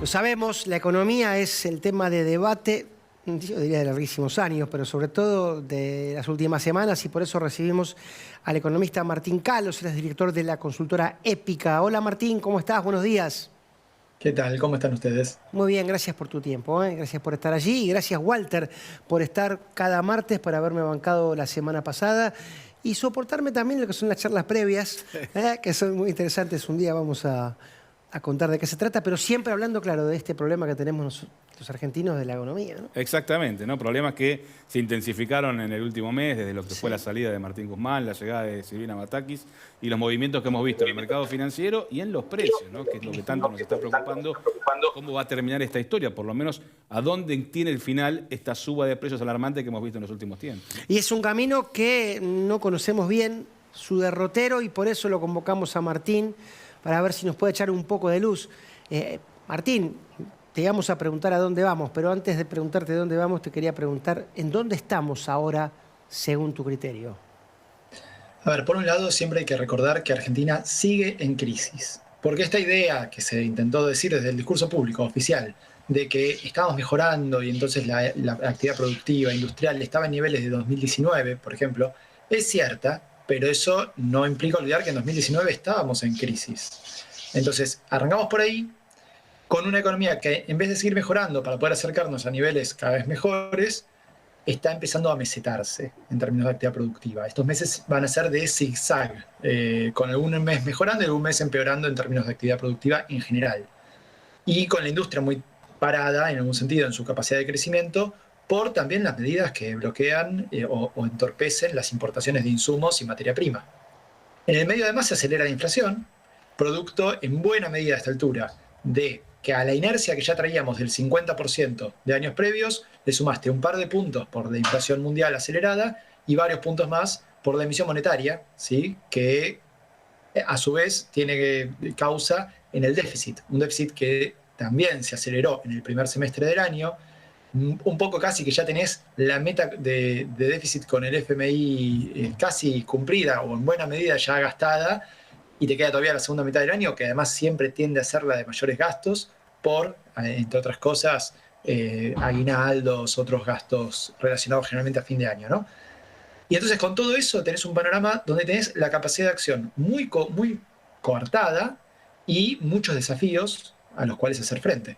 Lo sabemos, la economía es el tema de debate, yo diría de larguísimos años, pero sobre todo de las últimas semanas, y por eso recibimos al economista Martín Kalos, él es director de la consultora Épica. Hola Martín, ¿cómo estás? Buenos días. ¿Qué tal? ¿Cómo están ustedes? Muy bien, gracias por tu tiempo, gracias por estar allí y gracias Walter por estar cada martes, por haberme bancado la semana pasada y soportarme también lo que son las charlas previas, que son muy interesantes. Un día vamos a contar de qué se trata, pero siempre hablando, claro, de este problema que tenemos los argentinos de la economía, ¿no? Exactamente, ¿no? Problemas que se intensificaron en el último mes, desde lo que fue la salida de Martín Guzmán, la llegada de Silvina Batakis y los movimientos que hemos visto en el mercado financiero y en los precios, ¿no? Que es lo que tanto nos está preocupando. ¿Cómo va a terminar esta historia? Por lo menos, ¿a dónde tiene el final esta suba de precios alarmante que hemos visto en los últimos tiempos? Y es un camino que no conocemos bien, su derrotero, y por eso lo convocamos a Martín, para ver si nos puede echar un poco de luz. Martín, te íbamos a preguntar a dónde vamos, pero antes de preguntarte dónde vamos, te quería preguntar, ¿en dónde estamos ahora, según tu criterio? A ver, por un lado, siempre hay que recordar que Argentina sigue en crisis. Porque esta idea que se intentó decir desde el discurso público oficial, de que estábamos mejorando y entonces la actividad productiva, industrial, estaba en niveles de 2019, por ejemplo, es cierta, pero eso no implica olvidar que en 2019 estábamos en crisis. Entonces, arrancamos por ahí con una economía que, en vez de seguir mejorando para poder acercarnos a niveles cada vez mejores, está empezando a mesetarse en términos de actividad productiva. Estos meses van a ser de zigzag, con algún mes mejorando y algún mes empeorando en términos de actividad productiva en general. Y con la industria muy parada, en algún sentido, en su capacidad de crecimiento, por también las medidas que bloquean o entorpecen las importaciones de insumos y materia prima. En el medio, además, se acelera la inflación, producto en buena medida a esta altura de que a la inercia que ya traíamos del 50% de años previos, le sumaste un par de puntos por la inflación mundial acelerada y varios puntos más por la emisión monetaria, ¿sí? Que a su vez tiene causa en el déficit, un déficit que también se aceleró en el primer semestre del año, un poco casi que ya tenés la meta de déficit con el FMI casi cumplida o en buena medida ya gastada, y te queda todavía la segunda mitad del año, que además siempre tiende a ser la de mayores gastos por, entre otras cosas, aguinaldos, otros gastos relacionados generalmente a fin de año, ¿no? Y entonces con todo eso tenés un panorama donde tenés la capacidad de acción muy coartada y muchos desafíos a los cuales hacer frente.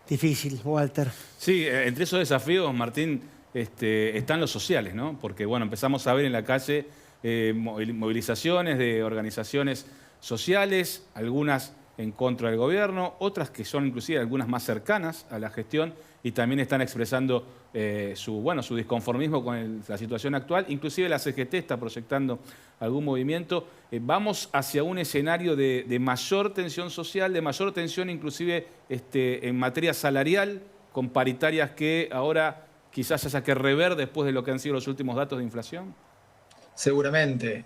Difícil, Walter. Sí, entre esos desafíos, Martín, están los sociales, ¿no? Porque, bueno, empezamos a ver en la calle movilizaciones de organizaciones sociales, algunas en contra del gobierno, otras que son inclusive algunas más cercanas a la gestión y también están expresando su disconformismo con la situación actual. Inclusive la CGT está proyectando algún movimiento. Vamos hacia un escenario de mayor tensión social, de mayor tensión inclusive en materia salarial, con paritarias que ahora quizás haya que rever después de lo que han sido los últimos datos de inflación. Seguramente.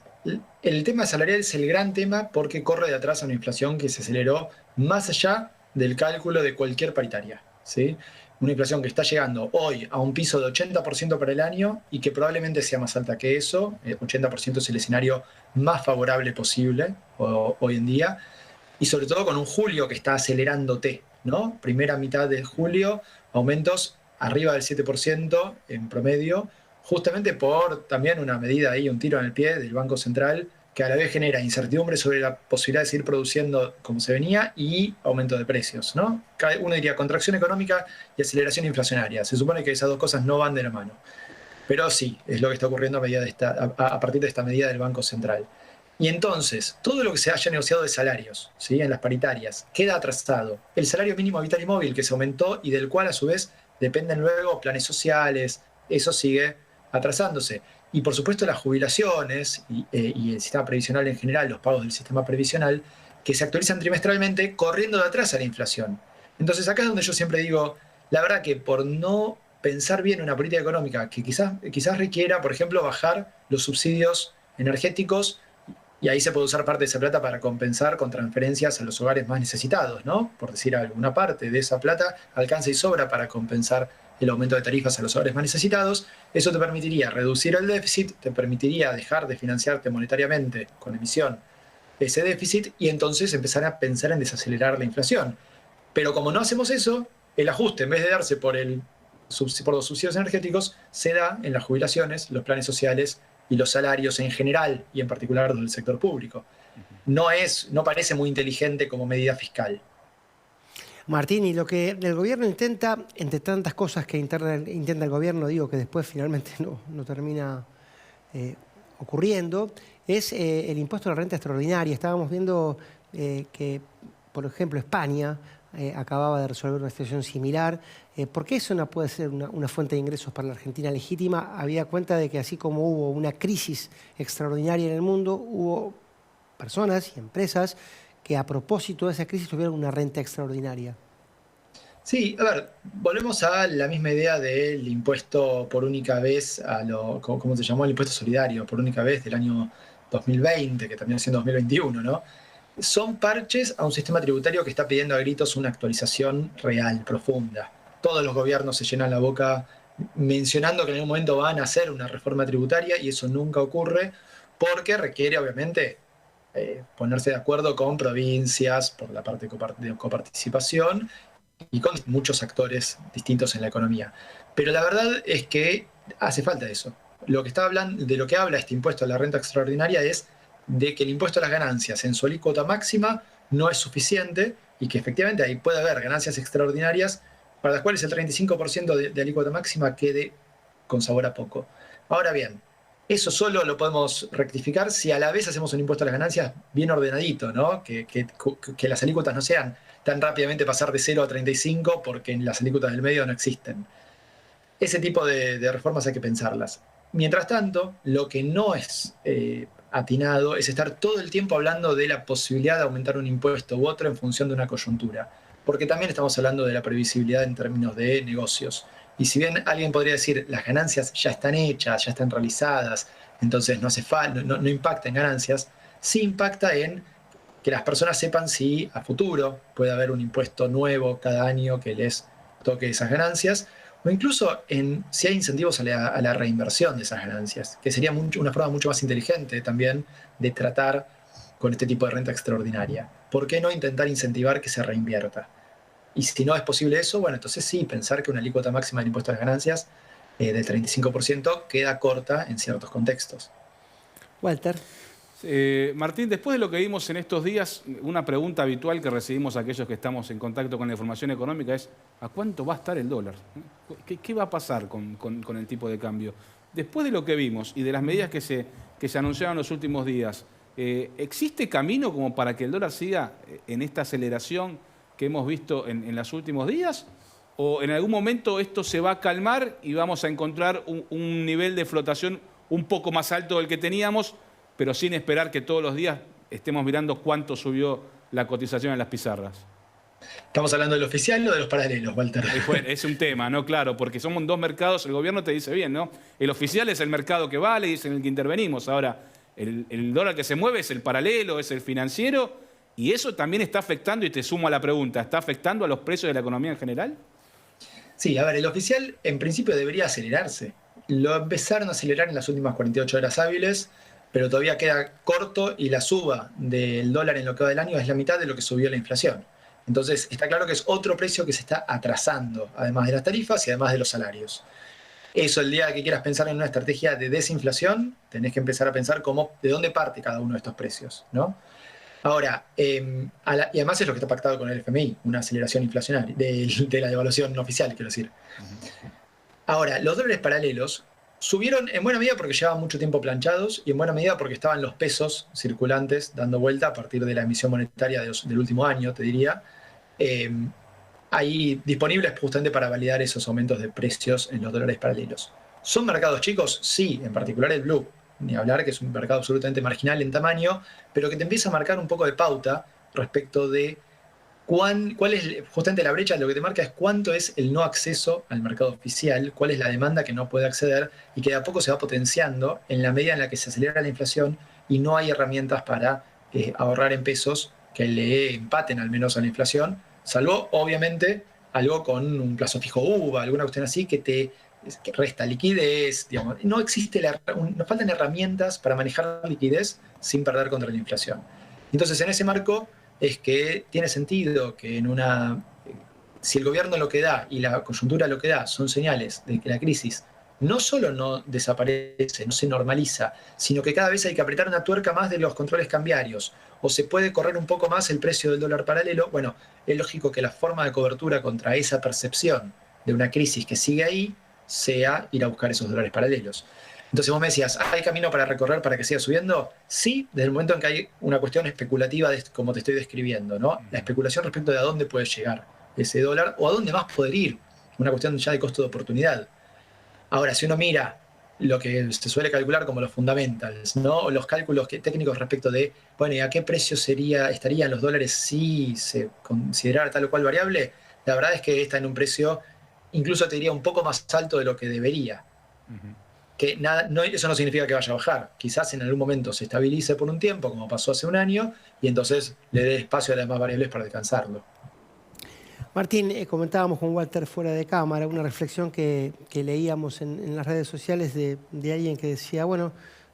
El tema salarial es el gran tema porque corre de atrás a una inflación que se aceleró más allá del cálculo de cualquier paritaria, ¿sí? Una inflación que está llegando hoy a un piso de 80% para el año y que probablemente sea más alta que eso. 80% es el escenario más favorable posible hoy en día. Y sobre todo con un julio que está acelerándote, ¿no? Primera mitad de julio, aumentos arriba del 7% en promedio, justamente por también una medida ahí, un tiro en el pie del Banco Central, que a la vez genera incertidumbre sobre la posibilidad de seguir produciendo como se venía y aumento de precios, ¿no? Uno diría contracción económica y aceleración inflacionaria. Se supone que esas dos cosas no van de la mano. Pero sí, es lo que está ocurriendo a partir de esta medida del Banco Central. Y entonces, todo lo que se haya negociado de salarios, ¿sí? En las paritarias, queda atrasado. El salario mínimo vital y móvil que se aumentó y del cual a su vez dependen luego planes sociales, eso sigue atrasándose. Y por supuesto las jubilaciones y el sistema previsional en general, los pagos del sistema previsional, que se actualizan trimestralmente corriendo de atrás a la inflación. Entonces acá es donde yo siempre digo, la verdad que por no pensar bien una política económica que quizás requiera, por ejemplo, bajar los subsidios energéticos, y ahí se puede usar parte de esa plata para compensar con transferencias a los hogares más necesitados, ¿no? Por decir algo, una parte de esa plata alcanza y sobra para compensar el aumento de tarifas a los hogares más necesitados. Eso te permitiría reducir el déficit, te permitiría dejar de financiarte monetariamente con emisión ese déficit y entonces empezar a pensar en desacelerar la inflación. Pero como no hacemos eso, el ajuste, en vez de darse por los subsidios energéticos, se da en las jubilaciones, los planes sociales y los salarios en general, y en particular del sector público. No parece muy inteligente como medida fiscal. Martín, y lo que el gobierno intenta, entre tantas cosas que intenta el gobierno, digo que después finalmente no termina ocurriendo, es el impuesto a la renta extraordinaria. Estábamos viendo que, por ejemplo, España acababa de resolver una situación similar. ¿Por qué eso no puede ser una fuente de ingresos para la Argentina legítima? Había cuenta de que así como hubo una crisis extraordinaria en el mundo, hubo personas y empresas que a propósito de esa crisis tuvieron una renta extraordinaria. Sí, a ver, volvemos a la misma idea del impuesto por única vez, ¿cómo se llamó? El impuesto solidario por única vez del año 2020, que terminó siendo 2021, ¿no? Son parches a un sistema tributario que está pidiendo a gritos una actualización real, profunda. Todos los gobiernos se llenan la boca mencionando que en algún momento van a hacer una reforma tributaria y eso nunca ocurre porque requiere, obviamente, ponerse de acuerdo con provincias por la parte de coparticipación y con muchos actores distintos en la economía. Pero la verdad es que hace falta eso. De lo que habla este impuesto a la renta extraordinaria es de que el impuesto a las ganancias en su alícuota máxima no es suficiente y que efectivamente ahí puede haber ganancias extraordinarias para las cuales el 35% de alícuota máxima quede con sabor a poco. Ahora bien, eso solo lo podemos rectificar si a la vez hacemos un impuesto a las ganancias bien ordenadito, ¿no? Que las alícuotas no sean tan rápidamente pasar de 0 a 35 porque las alícuotas del medio no existen. Ese tipo de reformas hay que pensarlas. Mientras tanto, lo que no es atinado es estar todo el tiempo hablando de la posibilidad de aumentar un impuesto u otro en función de una coyuntura. Porque también estamos hablando de la previsibilidad en términos de negocios. Y si bien alguien podría decir, las ganancias ya están hechas, ya están realizadas, entonces no hace falta, no impacta en ganancias, sí impacta en que las personas sepan si a futuro puede haber un impuesto nuevo cada año que les toque esas ganancias, o incluso en si hay incentivos a la reinversión de esas ganancias, que sería una forma mucho más inteligente también de tratar con este tipo de renta extraordinaria. ¿Por qué no intentar incentivar que se reinvierta? Y si no es posible eso, bueno, entonces sí, pensar que una alícuota máxima del impuesto a las ganancias del 35% queda corta en ciertos contextos. Walter. Martín, después de lo que vimos en estos días, una pregunta habitual que recibimos a aquellos que estamos en contacto con la información económica es ¿a cuánto va a estar el dólar? ¿Qué va a pasar con el tipo de cambio? Después de lo que vimos y de las medidas que se anunciaron en los últimos días, ¿existe camino como para que el dólar siga en esta aceleración que hemos visto en los últimos días? ¿O en algún momento esto se va a calmar y vamos a encontrar un nivel de flotación un poco más alto del que teníamos, pero sin esperar que todos los días estemos mirando cuánto subió la cotización en las pizarras? ¿Estamos hablando del oficial o de los paralelos, Walter? Bueno, es un tema, ¿no? Claro, porque somos dos mercados, el gobierno te dice bien, ¿no? El oficial es el mercado que vale y es en el que intervenimos. Ahora, el dólar que se mueve es el paralelo, es el financiero, y eso también está afectando, y te sumo a la pregunta, ¿está afectando a los precios de la economía en general? Sí, a ver, el oficial en principio debería acelerarse. Lo empezaron a acelerar en las últimas 48 horas hábiles, pero todavía queda corto y la suba del dólar en lo que va del año es la mitad de lo que subió la inflación. Entonces está claro que es otro precio que se está atrasando, además de las tarifas y además de los salarios. Eso, el día que quieras pensar en una estrategia de desinflación, tenés que empezar a pensar de dónde parte cada uno de estos precios, ¿no? Ahora, y además es lo que está pactado con el FMI, una aceleración inflacionaria, de la devaluación oficial, quiero decir. Ahora, los dólares paralelos subieron en buena medida porque llevaban mucho tiempo planchados y en buena medida porque estaban los pesos circulantes dando vuelta a partir de la emisión monetaria del último año, te diría, ahí disponibles justamente para validar esos aumentos de precios en los dólares paralelos. ¿Son mercados chicos? Sí, en particular el blue. Ni hablar, que es un mercado absolutamente marginal en tamaño, pero que te empieza a marcar un poco de pauta respecto de cuál es justamente la brecha. Lo que te marca es cuánto es el no acceso al mercado oficial, cuál es la demanda que no puede acceder y que de a poco se va potenciando en la medida en la que se acelera la inflación y no hay herramientas para ahorrar en pesos que le empaten al menos a la inflación, salvo obviamente algo con un plazo fijo UVA, alguna cuestión así que resta liquidez, digamos. No existe nos faltan herramientas para manejar la liquidez sin perder contra la inflación. Entonces, en ese marco es que tiene sentido que en una si el gobierno lo que da y la coyuntura lo que da son señales de que la crisis no solo no desaparece, no se normaliza, sino que cada vez hay que apretar una tuerca más de los controles cambiarios, o se puede correr un poco más el precio del dólar paralelo, bueno, es lógico que la forma de cobertura contra esa percepción de una crisis que sigue ahí sea ir a buscar esos dólares paralelos. Entonces vos me decías, ¿hay camino para recorrer para que siga subiendo? Sí, desde el momento en que hay una cuestión especulativa, como te estoy describiendo, ¿no? La especulación respecto de a dónde puede llegar ese dólar o a dónde más poder ir, una cuestión ya de costo de oportunidad. Ahora, si uno mira lo que se suele calcular como los fundamentals, ¿no? O los cálculos técnicos respecto de, bueno, ¿y a qué precio estarían los dólares si se considerara tal o cual variable? La verdad es que está en un precio, incluso te diría, un poco más alto de lo que debería. Que nada, no, eso no significa que vaya a bajar. Quizás en algún momento se estabilice por un tiempo, como pasó hace un año, y entonces le dé espacio a las demás variables para descansarlo. Martín, comentábamos con Walter fuera de cámara una reflexión que leíamos en las redes sociales de alguien que decía, bueno,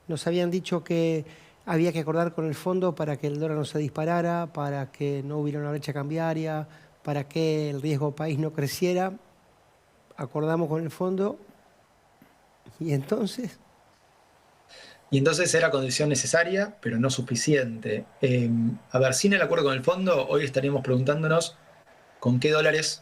nos habían dicho que había que acordar con el fondo para que el dólar no se disparara, para que no hubiera una brecha cambiaria, para que el riesgo país no creciera. Acordamos con el fondo y entonces... Y entonces era condición necesaria, pero no suficiente. A ver, sin el acuerdo con el fondo, hoy estaríamos preguntándonos ¿con qué dólares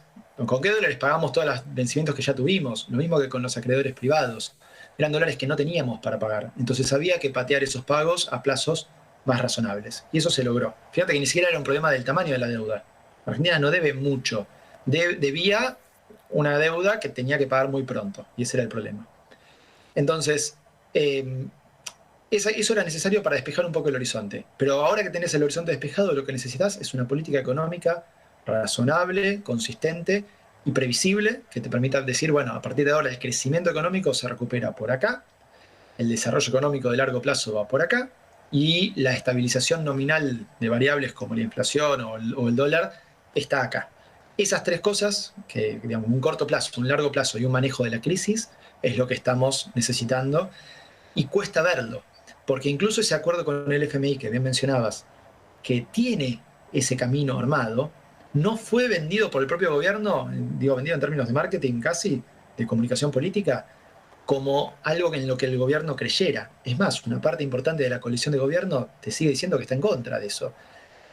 pagamos todos los vencimientos que ya tuvimos? Lo mismo que con los acreedores privados. Eran dólares que no teníamos para pagar. Entonces había que patear esos pagos a plazos más razonables. Y eso se logró. Fíjate que ni siquiera era un problema del tamaño de la deuda. Argentina no debe mucho. Debía una deuda que tenía que pagar muy pronto. Y ese era el problema. Entonces, eso era necesario para despejar un poco el horizonte. Pero ahora que tenés el horizonte despejado, lo que necesitas es una política económica razonable, consistente y previsible que te permita decir, bueno, a partir de ahora el crecimiento económico se recupera por acá, el desarrollo económico de largo plazo va por acá y la estabilización nominal de variables como la inflación o el dólar está acá. Esas tres cosas, que digamos un corto plazo, un largo plazo y un manejo de la crisis, es lo que estamos necesitando y cuesta verlo, porque incluso ese acuerdo con el FMI que bien mencionabas, que tiene ese camino armado, no fue vendido por el propio gobierno, digo, vendido en términos de marketing casi, de comunicación política, como algo en lo que el gobierno creyera. Es más, una parte importante de la coalición de gobierno te sigue diciendo que está en contra de eso.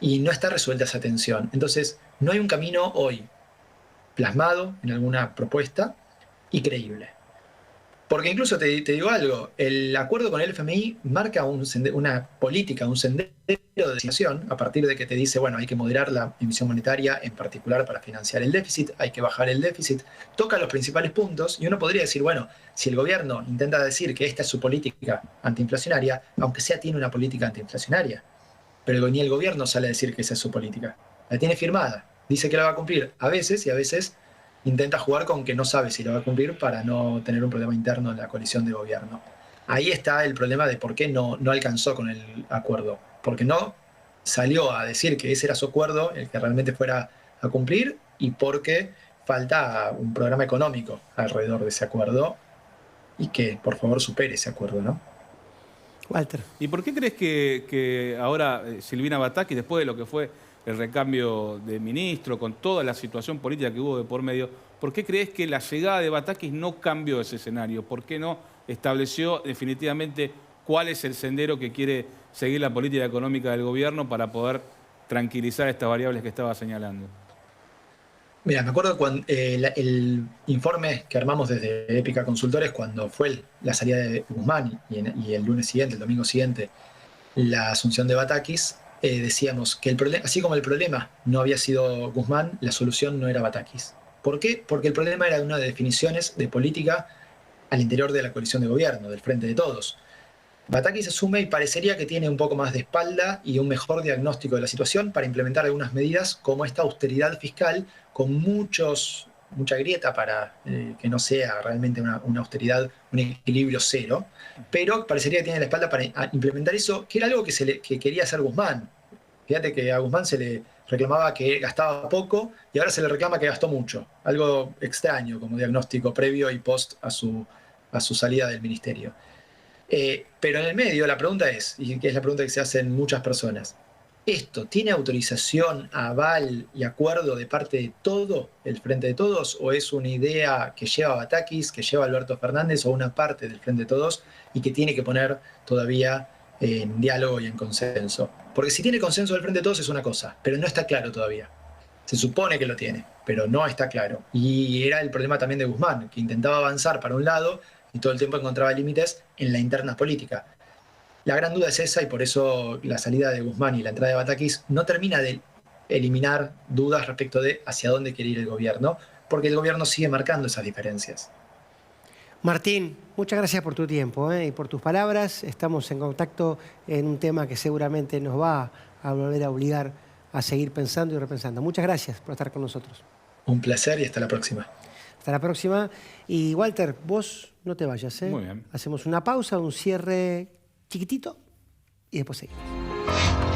Y no está resuelta esa tensión. Entonces, no hay un camino hoy plasmado en alguna propuesta y creíble. Porque incluso te digo algo, el acuerdo con el FMI marca una política, un sendero de decisión a partir de que te dice, bueno, hay que moderar la emisión monetaria, en particular para financiar el déficit, hay que bajar el déficit, toca los principales puntos y uno podría decir, bueno, si el gobierno intenta decir que esta es su política antiinflacionaria, aunque sea tiene una política antiinflacionaria, pero ni el gobierno sale a decir que esa es su política, la tiene firmada, dice que la va a cumplir a veces y a veces intenta jugar con que no sabe si lo va a cumplir para no tener un problema interno en la coalición de gobierno. Ahí está el problema de por qué no alcanzó con el acuerdo. Porque no salió a decir que ese era su acuerdo, el que realmente fuera a cumplir, y porque falta un programa económico alrededor de ese acuerdo y que por favor supere ese acuerdo, ¿no? Walter. ¿Y por qué crees que ahora Silvina Batakis, después de lo que fue el recambio de ministro, con toda la situación política que hubo de por medio, ¿por qué crees que la llegada de Batakis no cambió ese escenario? ¿Por qué no estableció definitivamente cuál es el sendero que quiere seguir la política económica del gobierno para poder tranquilizar estas variables que estaba señalando? Mira, me acuerdo cuando el informe que armamos desde Épica Consultores cuando fue la salida de Guzmán y el lunes siguiente, el domingo siguiente, la asunción de Batakis, decíamos que así como el problema no había sido Guzmán, la solución no era Batakis. ¿Por qué? Porque el problema era una de definiciones de política al interior de la coalición de gobierno, del Frente de Todos. Batakis asume y parecería que tiene un poco más de espalda y un mejor diagnóstico de la situación para implementar algunas medidas como esta austeridad fiscal con mucha grieta para que no sea realmente una austeridad, un equilibrio cero, pero parecería que tiene la espalda para implementar eso, que era algo que quería hacer Guzmán. Fíjate que a Guzmán se le reclamaba que gastaba poco y ahora se le reclama que gastó mucho. Algo extraño como diagnóstico previo y post a su salida del ministerio. Pero en el medio la pregunta es, y que es la pregunta que se hacen muchas personas, ¿Esto tiene autorización, aval y acuerdo de parte de todo el Frente de Todos? ¿O es una idea que lleva Batakis, que lleva Alberto Fernández o una parte del Frente de Todos y que tiene que poner todavía en diálogo y en consenso? Porque si tiene consenso del Frente de Todos es una cosa, pero no está claro todavía. Se supone que lo tiene, pero no está claro. Y era el problema también de Guzmán, que intentaba avanzar para un lado y todo el tiempo encontraba límites en la interna política. La gran duda es esa y por eso la salida de Guzmán y la entrada de Batakis no termina de eliminar dudas respecto de hacia dónde quiere ir el gobierno, porque el gobierno sigue marcando esas diferencias. Martín, muchas gracias por tu tiempo y por tus palabras. Estamos en contacto en un tema que seguramente nos va a volver a obligar a seguir pensando y repensando. Muchas gracias por estar con nosotros. Un placer y hasta la próxima. Hasta la próxima. Y Walter, vos no te vayas. Muy bien. Hacemos una pausa, un cierre chiquitito y después seguimos.